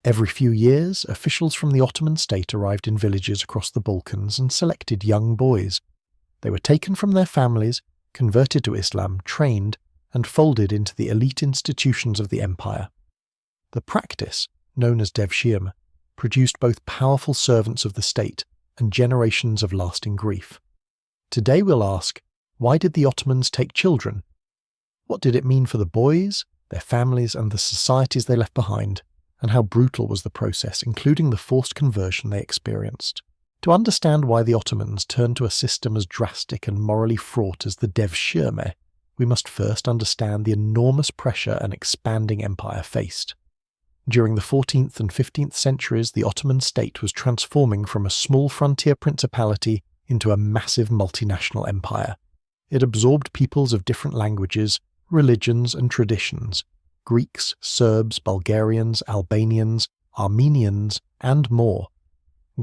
Every few years, officials from the Ottoman state arrived in villages across the Balkans and selected young boys. They were taken from their families, converted to Islam, trained, and folded into the elite institutions of the empire. The practice, known as Devshirme, produced both powerful servants of the state and generations of lasting grief. Today we'll ask, why did the Ottomans take children? What did it mean for the boys, their families, and the societies they left behind? And how brutal was the process, including the forced conversion they experienced? To understand why the Ottomans turned to a system as drastic and morally fraught as the Devshirme, we must first understand the enormous pressure an expanding empire faced. During the 14th and 15th centuries, the Ottoman state was transforming from a small frontier principality into a massive multinational empire. It absorbed peoples of different languages, religions, and traditions: Greeks, Serbs, Bulgarians, Albanians, Armenians, and more.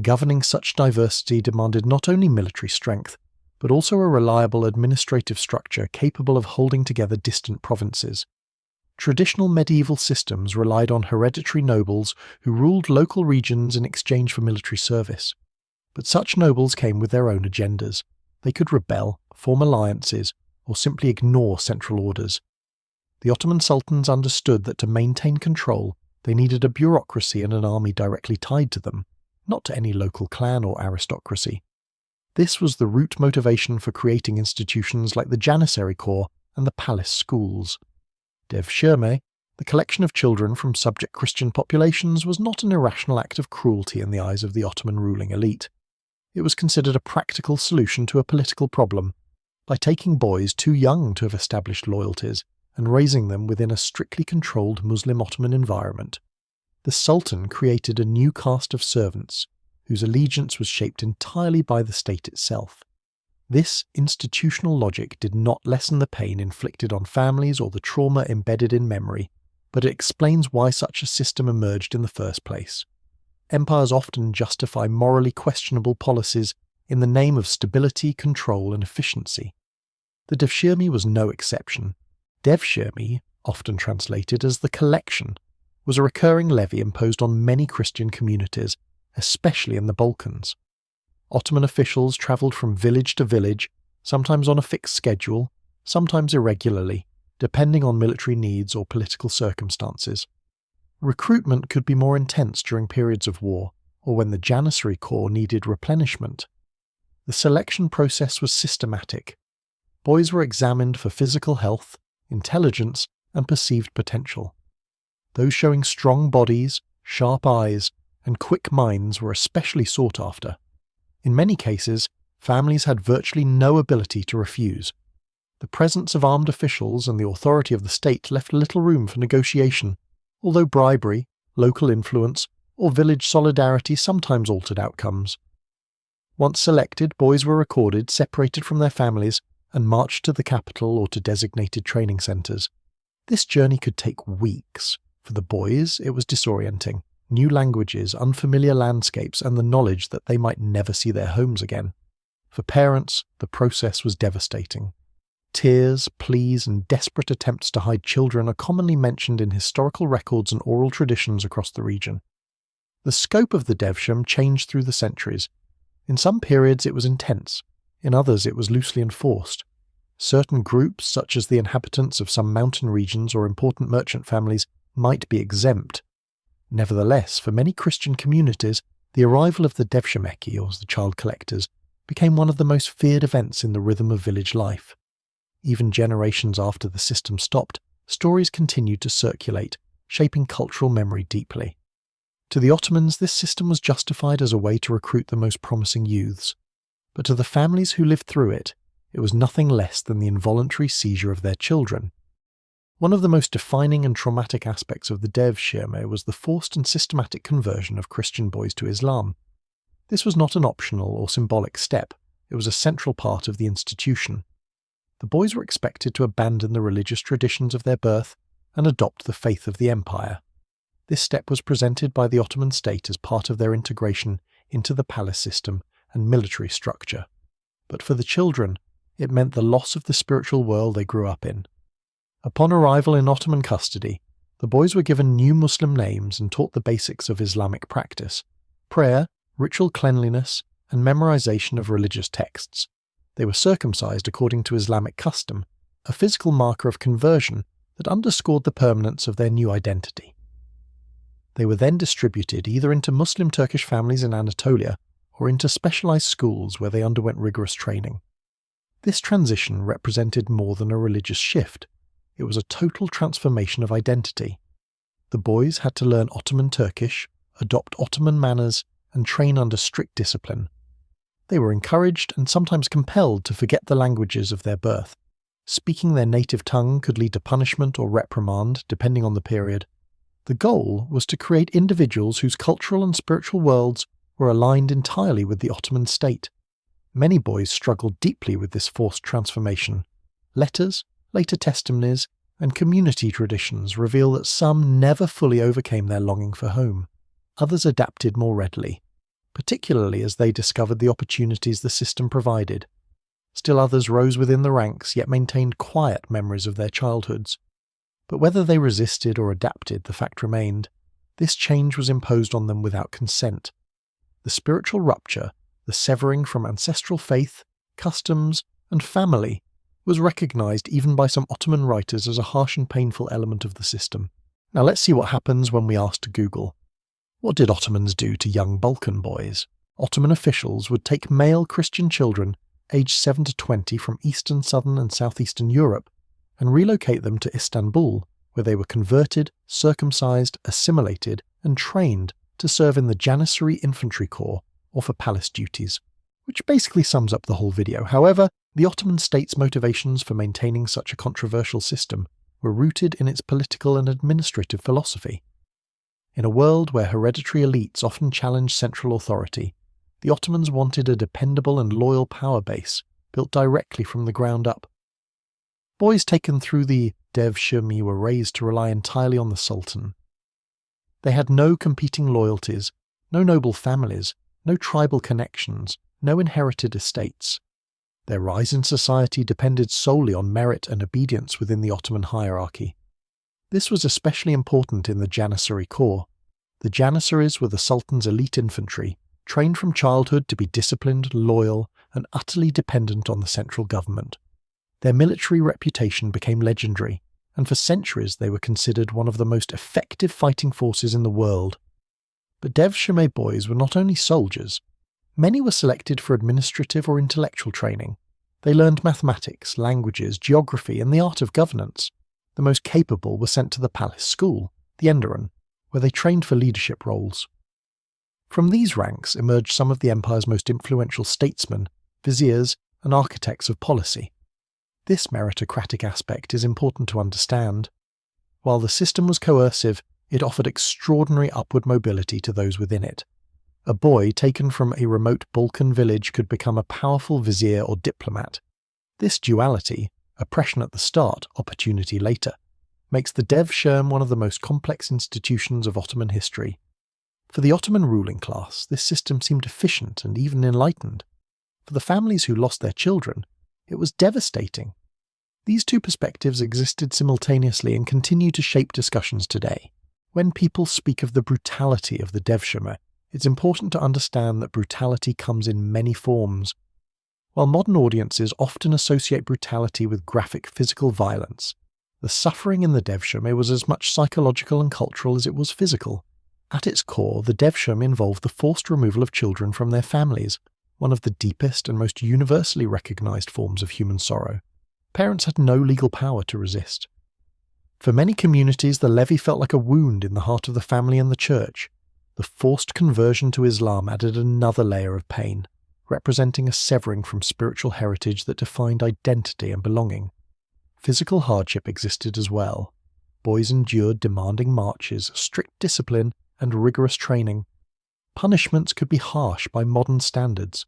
Governing such diversity demanded not only military strength, but also a reliable administrative structure capable of holding together distant provinces. Traditional medieval systems relied on hereditary nobles who ruled local regions in exchange for military service. But such nobles came with their own agendas. They could rebel, form alliances, or simply ignore central orders. The Ottoman sultans understood that to maintain control, they needed a bureaucracy and an army directly tied to them, not to any local clan or aristocracy. This was the root motivation for creating institutions like the Janissary Corps and the palace schools. Devshirme, the collection of children from subject Christian populations, was not an irrational act of cruelty in the eyes of the Ottoman ruling elite. It was considered a practical solution to a political problem. By taking boys too young to have established loyalties and raising them within a strictly controlled Muslim Ottoman environment, the Sultan created a new caste of servants whose allegiance was shaped entirely by the state itself. This institutional logic did not lessen the pain inflicted on families or the trauma embedded in memory, but it explains why such a system emerged in the first place. Empires often justify morally questionable policies in the name of stability, control, and efficiency. The Devshirme was no exception. Devshirme, often translated as the collection, was a recurring levy imposed on many Christian communities, especially in the Balkans. Ottoman officials travelled from village to village, sometimes on a fixed schedule, sometimes irregularly, depending on military needs or political circumstances. Recruitment could be more intense during periods of war, or when the Janissary Corps needed replenishment. The selection process was systematic. Boys were examined for physical health, intelligence, and perceived potential. Those showing strong bodies, sharp eyes, and quick minds were especially sought after. In many cases, families had virtually no ability to refuse. The presence of armed officials and the authority of the state left little room for negotiation, although bribery, local influence, or village solidarity sometimes altered outcomes. Once selected, boys were recorded, separated from their families, and marched to the capital or to designated training centres. This journey could take weeks. For the boys, it was disorienting. New languages, unfamiliar landscapes, and the knowledge that they might never see their homes again. For parents, the process was devastating. Tears, pleas, and desperate attempts to hide children are commonly mentioned in historical records and oral traditions across the region. The scope of the Devshirme changed through the centuries. In some periods it was intense, in others it was loosely enforced. Certain groups, such as the inhabitants of some mountain regions or important merchant families, might be exempt. Nevertheless, for many Christian communities, the arrival of the Devshirmeki, or the child collectors, became one of the most feared events in the rhythm of village life. Even generations after the system stopped, stories continued to circulate, shaping cultural memory deeply. To the Ottomans, this system was justified as a way to recruit the most promising youths. But to the families who lived through it, it was nothing less than the involuntary seizure of their children. One of the most defining and traumatic aspects of the Devshirme was the forced and systematic conversion of Christian boys to Islam. This was not an optional or symbolic step, it was a central part of the institution. The boys were expected to abandon the religious traditions of their birth and adopt the faith of the empire. This step was presented by the Ottoman state as part of their integration into the palace system and military structure. But for the children, it meant the loss of the spiritual world they grew up in. Upon arrival in Ottoman custody, The boys were given new Muslim names and taught the basics of Islamic practice: prayer, ritual cleanliness, and memorization of religious texts. They were circumcised according to Islamic custom, a physical marker of conversion that underscored the permanence of their new identity. They were then distributed either into Muslim Turkish families in Anatolia or into specialized schools where they underwent rigorous training. This transition represented more than a religious shift. It was a total transformation of identity. The boys had to learn Ottoman Turkish, adopt Ottoman manners, and train under strict discipline. They were encouraged and sometimes compelled to forget the languages of their birth. Speaking their native tongue could lead to punishment or reprimand, depending on the period. The goal was to create individuals whose cultural and spiritual worlds were aligned entirely with the Ottoman state. Many boys struggled deeply with this forced transformation. Letters, later testimonies, and community traditions reveal that some never fully overcame their longing for home. Others adapted more readily, particularly as they discovered the opportunities the system provided. Still others rose within the ranks yet maintained quiet memories of their childhoods. But whether they resisted or adapted, the fact remained: this change was imposed on them without consent. The spiritual rupture, the severing from ancestral faith, customs, and family, was recognized even by some Ottoman writers as a harsh and painful element of the system. Now let's see what happens when we ask to Google, what did Ottomans do to young Balkan boys? Ottoman officials would take male Christian children aged 7 to 20 from Eastern, Southern and Southeastern Europe and relocate them to Istanbul, where they were converted, circumcised, assimilated, and trained to serve in the Janissary infantry corps or for palace duties, which basically sums up the whole video. However, the Ottoman state's motivations for maintaining such a controversial system were rooted in its political and administrative philosophy. In a world where hereditary elites often challenged central authority, the Ottomans wanted a dependable and loyal power base built directly from the ground up. Boys taken through the Devshirme were raised to rely entirely on the Sultan. They had no competing loyalties, no noble families, no tribal connections, no inherited estates. Their rise in society depended solely on merit and obedience within the Ottoman hierarchy. This was especially important in the Janissary corps. The Janissaries were the Sultan's elite infantry, trained from childhood to be disciplined, loyal, and utterly dependent on the central government. Their military reputation became legendary, and for centuries they were considered one of the most effective fighting forces in the world. But Devshirme boys were not only soldiers. Many were selected for administrative or intellectual training. They learned mathematics, languages, geography, and the art of governance. The most capable were sent to the palace school, the Enderan, where they trained for leadership roles. From these ranks emerged some of the empire's most influential statesmen, viziers, and architects of policy. This meritocratic aspect is important to understand. While the system was coercive, it offered extraordinary upward mobility to those within it. A boy taken from a remote Balkan village could become a powerful vizier or diplomat. This duality, oppression at the start, opportunity later, makes the Devshirme one of the most complex institutions of Ottoman history. For the Ottoman ruling class, this system seemed efficient and even enlightened. For the families who lost their children, it was devastating. These two perspectives existed simultaneously and continue to shape discussions today. When people speak of the brutality of the Devshirme, it's important to understand that brutality comes in many forms. While modern audiences often associate brutality with graphic physical violence, the suffering in the Devshirme was as much psychological and cultural as it was physical. At its core, the Devshirme involved the forced removal of children from their families, one of the deepest and most universally recognized forms of human sorrow. Parents had no legal power to resist. For many communities, the levy felt like a wound in the heart of the family and the church. The forced conversion to Islam added another layer of pain, representing a severing from spiritual heritage that defined identity and belonging. Physical hardship existed as well. Boys endured demanding marches, strict discipline, and rigorous training. Punishments could be harsh by modern standards,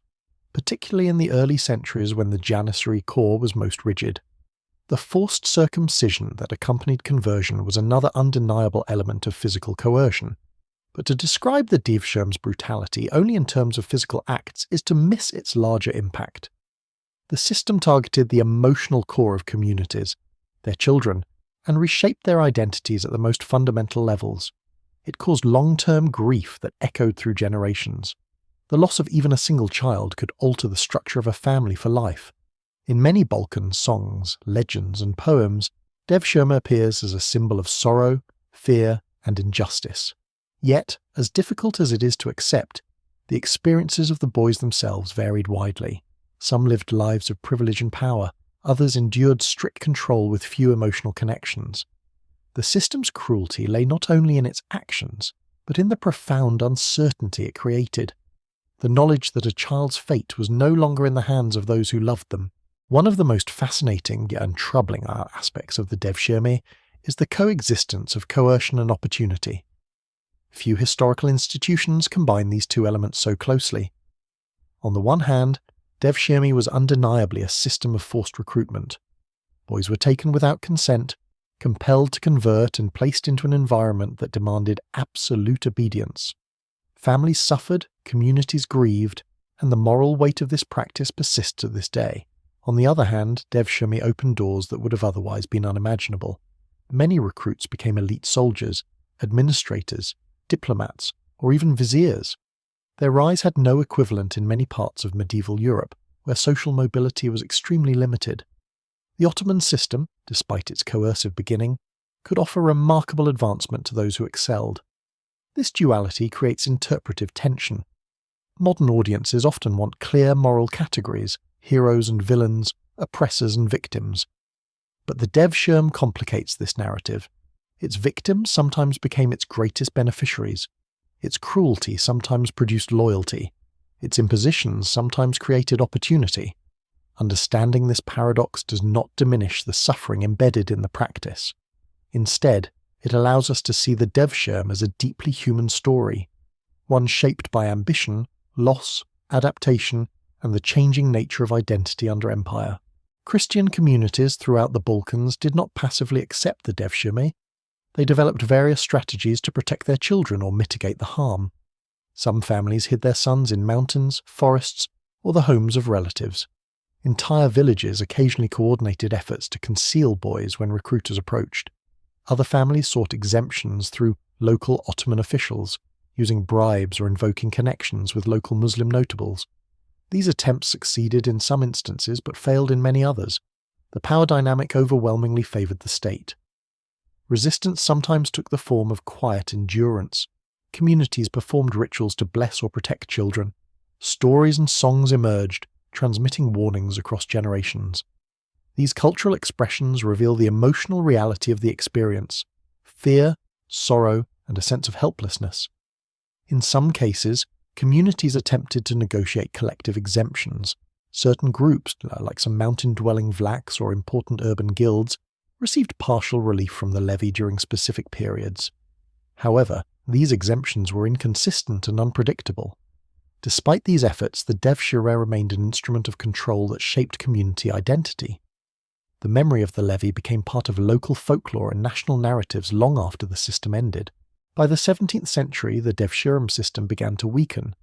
particularly in the early centuries when the Janissary corps was most rigid. The forced circumcision that accompanied conversion was another undeniable element of physical coercion. But to describe the Devshirme's brutality only in terms of physical acts is to miss its larger impact. The system targeted the emotional core of communities, their children, and reshaped their identities at the most fundamental levels. It caused long-term grief that echoed through generations. The loss of even a single child could alter the structure of a family for life. In many Balkan songs, legends, and poems, Devshirme appears as a symbol of sorrow, fear, and injustice. Yet, as difficult as it is to accept, the experiences of the boys themselves varied widely. Some lived lives of privilege and power, others endured strict control with few emotional connections. The system's cruelty lay not only in its actions, but in the profound uncertainty it created. The knowledge that a child's fate was no longer in the hands of those who loved them. One of the most fascinating and troubling aspects of the Devshirme is the coexistence of coercion and opportunity. Few historical institutions combine these two elements so closely. On the one hand, Devshirme was undeniably a system of forced recruitment. Boys were taken without consent, compelled to convert and placed into an environment that demanded absolute obedience. Families suffered, communities grieved, and the moral weight of this practice persists to this day. On the other hand, Devshirme opened doors that would have otherwise been unimaginable. Many recruits became elite soldiers, administrators, diplomats, or even viziers. Their rise had no equivalent in many parts of medieval Europe, where social mobility was extremely limited. The Ottoman system, despite its coercive beginning, could offer remarkable advancement to those who excelled. This duality creates interpretive tension. Modern audiences often want clear moral categories, heroes and villains, oppressors and victims. But the Devshirme complicates this narrative. Its victims sometimes became its greatest beneficiaries. Its cruelty sometimes produced loyalty. Its impositions sometimes created opportunity. Understanding this paradox does not diminish the suffering embedded in the practice. Instead, it allows us to see the Devshirme as a deeply human story, one shaped by ambition, loss, adaptation, and the changing nature of identity under empire. Christian communities throughout the Balkans did not passively accept the Devshirme. They developed various strategies to protect their children or mitigate the harm. Some families hid their sons in mountains, forests, or the homes of relatives. Entire villages occasionally coordinated efforts to conceal boys when recruiters approached. Other families sought exemptions through local Ottoman officials, using bribes or invoking connections with local Muslim notables. These attempts succeeded in some instances but failed in many others. The power dynamic overwhelmingly favoured the state. Resistance sometimes took the form of quiet endurance. Communities performed rituals to bless or protect children. Stories and songs emerged, transmitting warnings across generations. These cultural expressions reveal the emotional reality of the experience: fear, sorrow, and a sense of helplessness. In some cases, communities attempted to negotiate collective exemptions. Certain groups, like some mountain-dwelling Vlachs or important urban guilds, received partial relief from the levy during specific periods. However, these exemptions were inconsistent and unpredictable. Despite these efforts, the Devshirme remained an instrument of control that shaped community identity. The memory of the levy became part of local folklore and national narratives long after the system ended. By the 17th century, the Devshirme system began to weaken.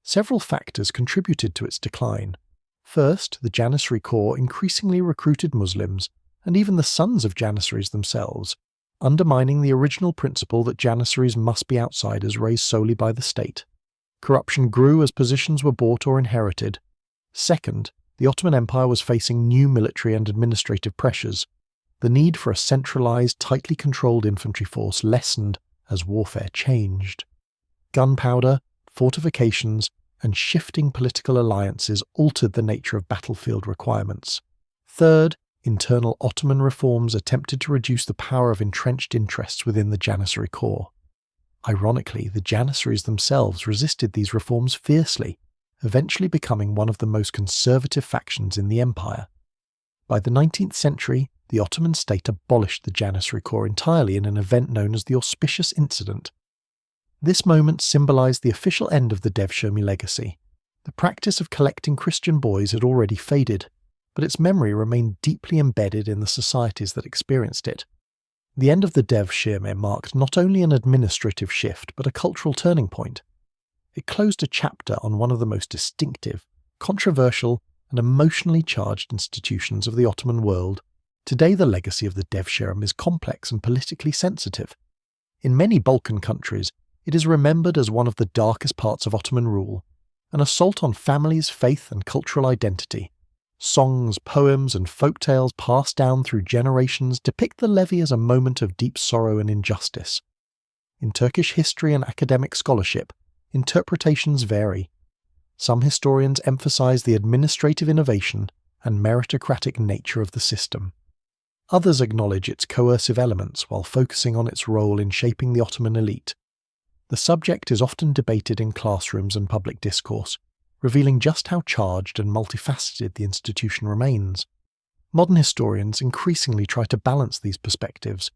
Several factors contributed to its decline. First, the Janissary corps increasingly recruited Muslims, and even the sons of Janissaries themselves, undermining the original principle that Janissaries must be outsiders raised solely by the state. Corruption grew as positions were bought or inherited. Second, the Ottoman Empire was facing new military and administrative pressures. The need for a centralized, tightly controlled infantry force lessened as warfare changed. Gunpowder, fortifications, and shifting political alliances altered the nature of battlefield requirements. Third, internal Ottoman reforms attempted to reduce the power of entrenched interests within the Janissary corps. Ironically, the Janissaries themselves resisted these reforms fiercely, eventually becoming one of the most conservative factions in the empire. By the 19th century, the Ottoman state abolished the Janissary corps entirely in an event known as the Auspicious Incident. This moment symbolized the official end of the Devshirme legacy. The practice of collecting Christian boys had already faded, but its memory remained deeply embedded in the societies that experienced it. The end of the Devshirme marked not only an administrative shift, but a cultural turning point. It closed a chapter on one of the most distinctive, controversial, and emotionally charged institutions of the Ottoman world, Today the legacy of the Devshirme is complex and politically sensitive. In many Balkan countries, it is remembered as one of the darkest parts of Ottoman rule, an assault on families, faith and cultural identity. Songs, poems and folk tales passed down through generations depict the levy as a moment of deep sorrow and injustice. In Turkish history and academic scholarship, interpretations vary. Some historians emphasize the administrative innovation and meritocratic nature of the system. Others acknowledge its coercive elements while focusing on its role in shaping the Ottoman elite. The subject is often debated in classrooms and public discourse, revealing just how charged and multifaceted the institution remains. Modern historians increasingly try to balance these perspectives.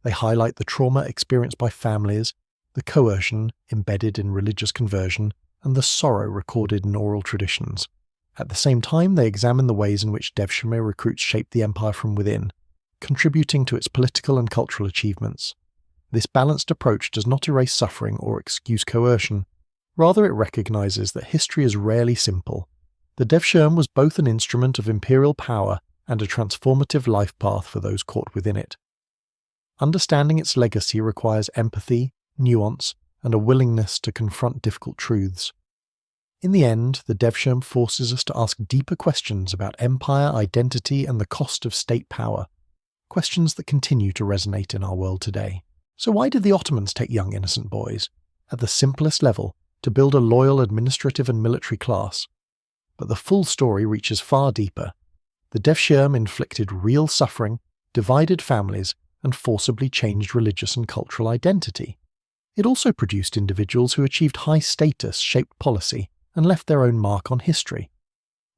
They highlight the trauma experienced by families, the coercion embedded in religious conversion, and the sorrow recorded in oral traditions. At the same time, they examine the ways in which Devshirme recruits shaped the empire from within, contributing to its political and cultural achievements. This balanced approach does not erase suffering or excuse coercion. Rather, it recognizes that history is rarely simple. The Devshirme was both an instrument of imperial power and a transformative life path for those caught within it. Understanding its legacy requires empathy, nuance, and a willingness to confront difficult truths. In the end, the Devshirme forces us to ask deeper questions about empire, identity, and the cost of state power. Questions that continue to resonate in our world today. So why did the Ottomans take young innocent boys, at the simplest level, to build a loyal administrative and military class? But the full story reaches far deeper. The Devshirme inflicted real suffering, divided families, and forcibly changed religious and cultural identity. It also produced individuals who achieved high status, shaped policy, and left their own mark on history.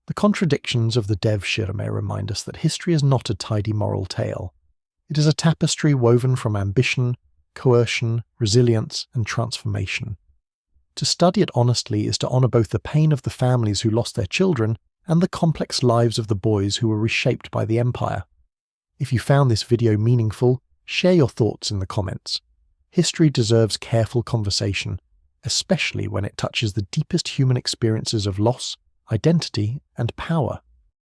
The contradictions of the Devshirme remind us that history is not a tidy moral tale. It is a tapestry woven from ambition, coercion, resilience, and transformation. To study it honestly is to honour both the pain of the families who lost their children and the complex lives of the boys who were reshaped by the empire. If you found this video meaningful, share your thoughts in the comments. History deserves careful conversation, especially when it touches the deepest human experiences of loss, identity, and power.